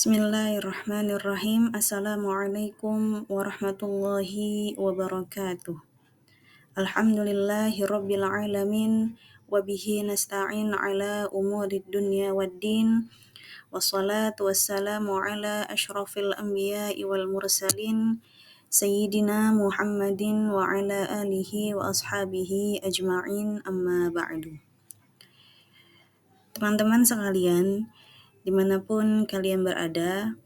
Bismillahirrahmanirrahim. Assalamualaikum warahmatullahi wabarakatuh. Alhamdulillahi rabbil alamin. Wabihi nasta'in ala umurid dunya waddin. Wassalatu wassalamu ala ashrafil anbiya'i wal mursalin. Sayyidina Muhammadin wa ala alihi wa ashabihi ajma'in, amma ba'du. Teman-teman sekalian, dimanapun kalian berada,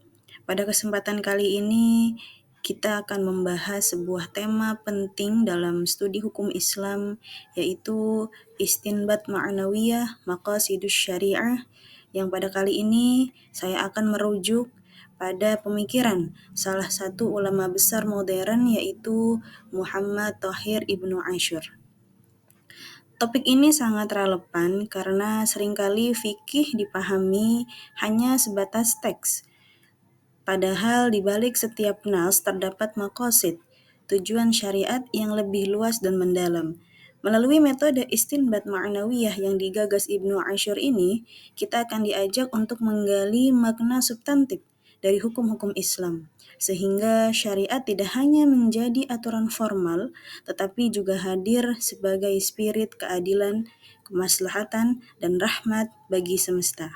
pada kesempatan kali ini kita akan membahas sebuah tema penting dalam studi hukum Islam, yaitu istinbat ma'nawiyah maqasidus syariah, yang pada kali ini saya akan merujuk pada pemikiran salah satu ulama besar modern, yaitu Muhammad Thahir Ibnu Asyur. Topik ini sangat relevan karena seringkali fikih dipahami hanya sebatas teks. Padahal di balik setiap nas terdapat maqasid, tujuan syariat yang lebih luas dan mendalam. Melalui metode istinbat ma'nawiyah yang digagas Ibnu Asyur ini, kita akan diajak untuk menggali makna substantif dari hukum-hukum Islam, sehingga syariat tidak hanya menjadi aturan formal, tetapi juga hadir sebagai spirit keadilan, kemaslahatan, dan rahmat bagi semesta.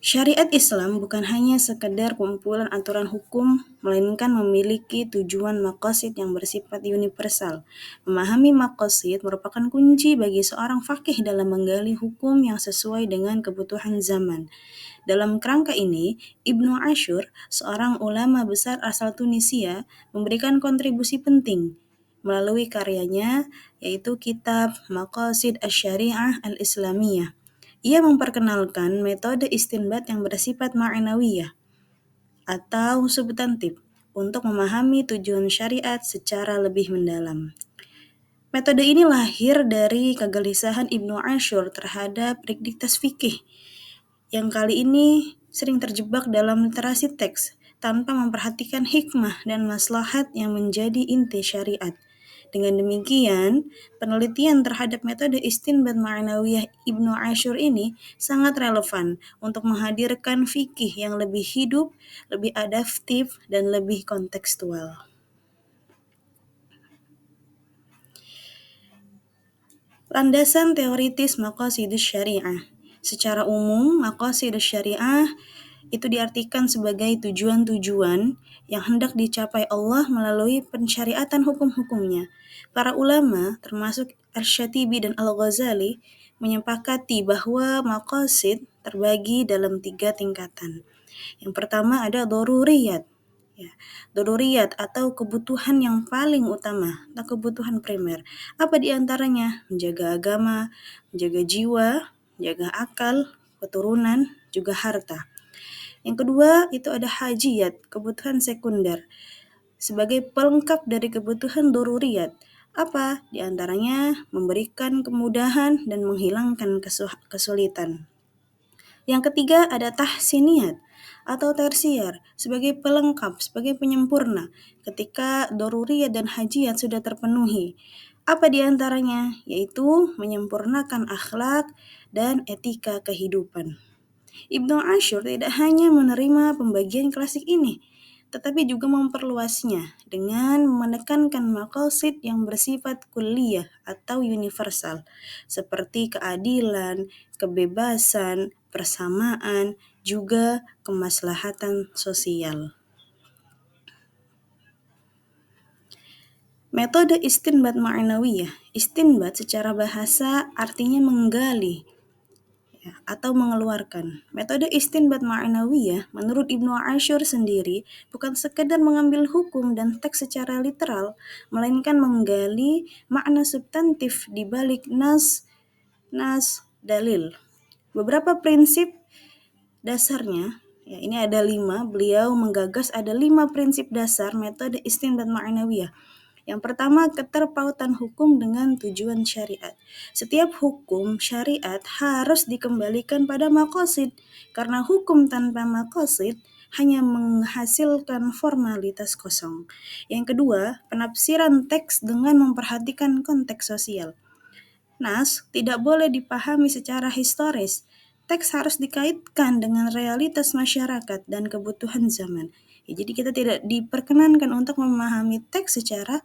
Syariat Islam bukan hanya sekedar kumpulan aturan hukum, melainkan memiliki tujuan maqasid yang bersifat universal. Memahami maqasid merupakan kunci bagi seorang faqih dalam menggali hukum yang sesuai dengan kebutuhan zaman. Dalam kerangka ini, Ibnu Asyur, seorang ulama besar asal Tunisia, memberikan kontribusi penting melalui karyanya, yaitu kitab Maqasid Asy-Syari'ah Al-Islamiyah. Ia memperkenalkan metode istinbat yang bersifat ma'nawiyah atau substantif untuk memahami tujuan syariat secara lebih mendalam. Metode ini lahir dari kegelisahan Ibnu Asyur terhadap diktas fikih yang kali ini sering terjebak dalam literasi teks tanpa memperhatikan hikmah dan maslahat yang menjadi inti syariat. Dengan demikian, penelitian terhadap metode istinbat ma'nawiyah Ibnu Asyur ini sangat relevan untuk menghadirkan fikih yang lebih hidup, lebih adaptif, dan lebih kontekstual. Landasan teoritis maqasidus syariah. Secara umum, maqasidus syariah itu diartikan sebagai tujuan-tujuan yang hendak dicapai Allah melalui pensyariatan hukum-hukumnya. Para ulama, termasuk Asy-Syatibi dan Al-Ghazali, menyepakati bahwa maqasid terbagi dalam 3 tingkatan. Yang pertama ada daruriyat. Daruriyat atau kebutuhan yang paling utama atau kebutuhan primer. Apa di antaranya? Menjaga agama, menjaga jiwa, menjaga akal, keturunan, juga harta. Yang kedua itu ada hajiyat, kebutuhan sekunder, sebagai pelengkap dari kebutuhan daruriyat. Apa? Di antaranya memberikan kemudahan dan menghilangkan kesulitan. Yang ketiga ada tahsiniyat atau tersier, sebagai pelengkap, sebagai penyempurna ketika daruriyat dan hajiyat sudah terpenuhi. Apa di antaranya? Yaitu menyempurnakan akhlak dan etika kehidupan. Ibnu Asyur tidak hanya menerima pembagian klasik ini, tetapi juga memperluasnya dengan menekankan maqasid yang bersifat kulliyah atau universal, seperti keadilan, kebebasan, persamaan, juga kemaslahatan sosial. Metode istinbat ma'nawiyah. Istinbat secara bahasa artinya menggali atau mengeluarkan. Metode istinbat ma'nawiyah menurut Ibnu Asyur sendiri bukan sekedar mengambil hukum dan teks secara literal, melainkan menggali makna substantif di balik nas, dalil. Beberapa prinsip dasarnya, ini ada 5, beliau menggagas ada 5 prinsip dasar metode istinbat ma'nawiyah. Yang pertama, keterpautan hukum dengan tujuan syariat. Setiap hukum syariat harus dikembalikan pada maqasid, karena hukum tanpa maqasid hanya menghasilkan formalitas kosong. Yang kedua, penafsiran teks dengan memperhatikan konteks sosial. Nas tidak boleh dipahami secara historis. Teks harus dikaitkan dengan realitas masyarakat dan kebutuhan zaman. Ya, jadi kita tidak diperkenankan untuk memahami teks secara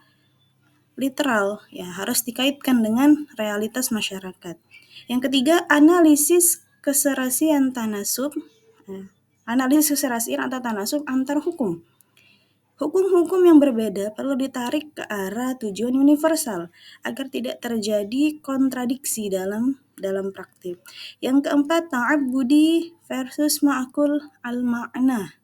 literal, ya harus dikaitkan dengan realitas masyarakat. Yang ketiga, analisis keserasian tanasub. Analisis keserasian atau tanasub antar hukum. Hukum-hukum yang berbeda perlu ditarik ke arah tujuan universal agar tidak terjadi kontradiksi dalam praktik. Yang keempat, ta'abbudi versus ma'kul al-ma'na.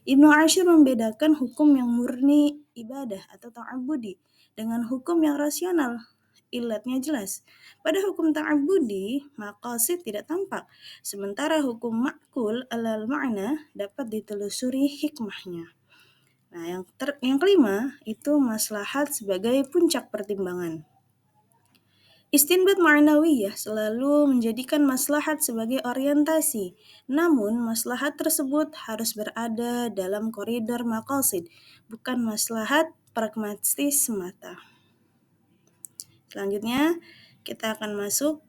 Ibnu Ashir membedakan hukum yang murni ibadah atau ta'abbudi dengan hukum yang rasional. Ilatnya jelas. Pada hukum ta'abbudi, maqasid tidak tampak, sementara hukum ma'kul al-ma'na dapat ditelusuri hikmahnya. Nah, yang kelima itu maslahat sebagai puncak pertimbangan. Istinbat ma'nawiyah selalu menjadikan maslahat sebagai orientasi, namun maslahat tersebut harus berada dalam koridor maqasid, bukan maslahat pragmatis semata. Selanjutnya, kita akan masuk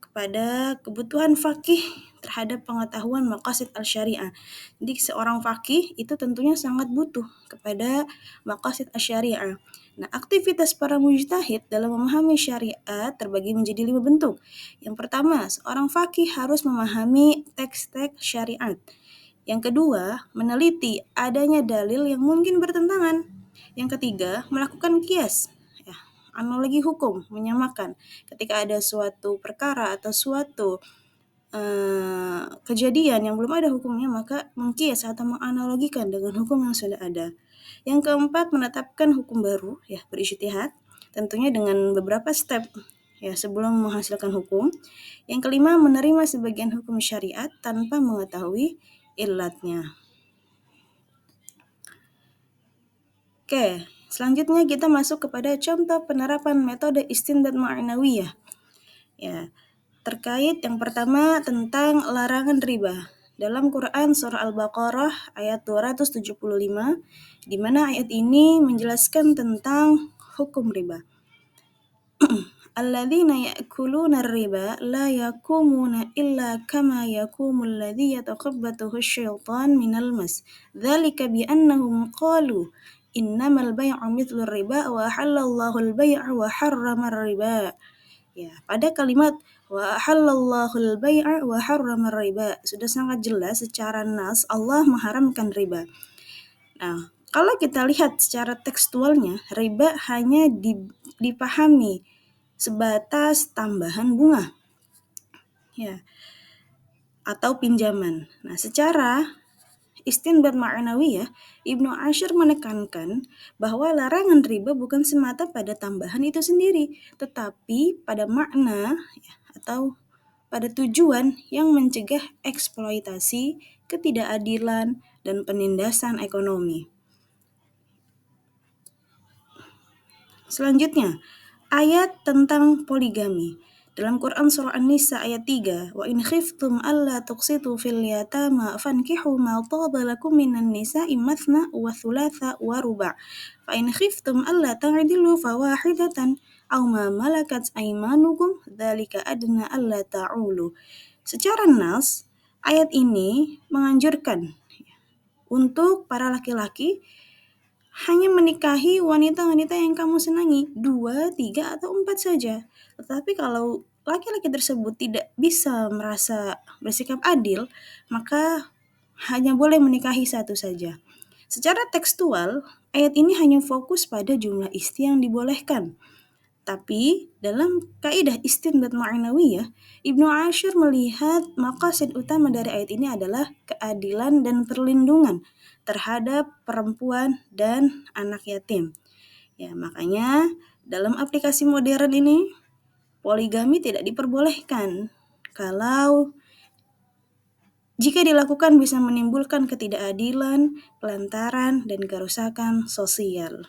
kepada kebutuhan faqih terhadap pengetahuan maqasid al-syariah. Jadi seorang faqih itu tentunya sangat butuh kepada maqasid al-syariah. Nah, aktivitas para mujtahid dalam memahami syariat terbagi menjadi 5 bentuk. Yang pertama, seorang faqih harus memahami teks-teks syariat. Yang kedua, meneliti adanya dalil yang mungkin bertentangan. Yang ketiga, melakukan qiyas, ya, analogi hukum, menyamakan. Ketika ada suatu perkara atau suatu kejadian yang belum ada hukumnya, maka mengkias atau menganalogikan dengan hukum yang sudah ada. Yang keempat, menetapkan hukum baru, ya, berijtihad, tentunya dengan beberapa step, ya, sebelum menghasilkan hukum. Yang kelima, menerima sebagian hukum syariat tanpa mengetahui illatnya. Oke, selanjutnya kita masuk kepada contoh penerapan metode istinbat ma'nawiyah. Ya, terkait yang pertama tentang larangan riba. Dalam Quran surah Al-Baqarah ayat 275, di mana ayat ini menjelaskan tentang hukum riba. Alladzina ya'kuluna riba la yakumuna illa kama yakumu alladzi yatakhabbathu asy-syaitan minal mas. Dzalika bi annahum qalu innamal bai'u mithlu riba wa halallahu al-bai'a wa harrama riba. Ya, pada kalimat wa halallahu al-bai'a wa harrama riba sudah sangat jelas secara nas Allah mengharamkan riba. Nah, kalau kita lihat secara tekstualnya, riba hanya dipahami sebatas tambahan bunga, ya, atau pinjaman. Nah, secara istinbat ma'nawiyah, Ibnu Ashir menekankan bahwa larangan riba bukan semata pada tambahan itu sendiri, tetapi pada makna, ya, atau pada tujuan yang mencegah eksploitasi, ketidakadilan, dan penindasan ekonomi. Selanjutnya, ayat tentang poligami. Dalam Quran surah An-Nisa ayat 3, "Wa in khiftum alla tuqsitu fil yatama fankihu ma taba lakum minan nisa'i mathna wa thulatha wa ruba'. Fa in khiftum alla ta'dilu fawahidatan aw ma malakat aymanukum dzalika adna alla ta'ulu." Secara nas, ayat ini menganjurkan untuk para laki-laki hanya menikahi wanita-wanita yang kamu senangi, 2, 3, atau 4 saja. Tetapi kalau laki-laki tersebut tidak bisa merasa bersikap adil, maka hanya boleh menikahi satu saja. Secara tekstual, ayat ini hanya fokus pada jumlah istri yang dibolehkan. Tapi dalam kaidah istinbat ma'nawiyah, Ibnu Ashir melihat maqasid utama dari ayat ini adalah keadilan dan perlindungan terhadap perempuan dan anak yatim. Ya, makanya dalam aplikasi modern ini poligami tidak diperbolehkan kalau jika dilakukan bisa menimbulkan ketidakadilan, pelantaran, dan kerusakan sosial.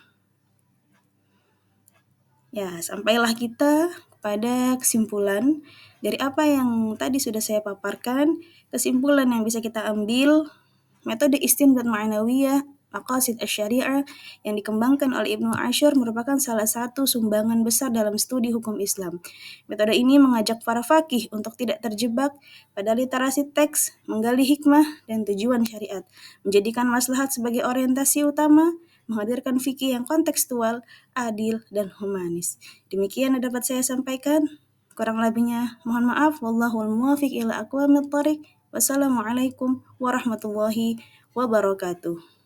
Ya, sampailah kita pada kesimpulan dari apa yang tadi sudah saya paparkan. Kesimpulan yang bisa kita ambil, metode istinbat ma'nawiyah Maqasid Asy-Syari'ah yang dikembangkan oleh Ibnu Asyur merupakan salah satu sumbangan besar dalam studi hukum Islam. Metode ini mengajak para faqih untuk tidak terjebak pada literasi teks, menggali hikmah dan tujuan syariat, menjadikan maslahat sebagai orientasi utama, menghadirkan fikih yang kontekstual, adil, dan humanis. Demikian yang dapat saya sampaikan. Kurang lebihnya mohon maaf. Wallahul muwaffiq ila aqwamit thoriq. Wassalamualaikum warahmatullahi wabarakatuh.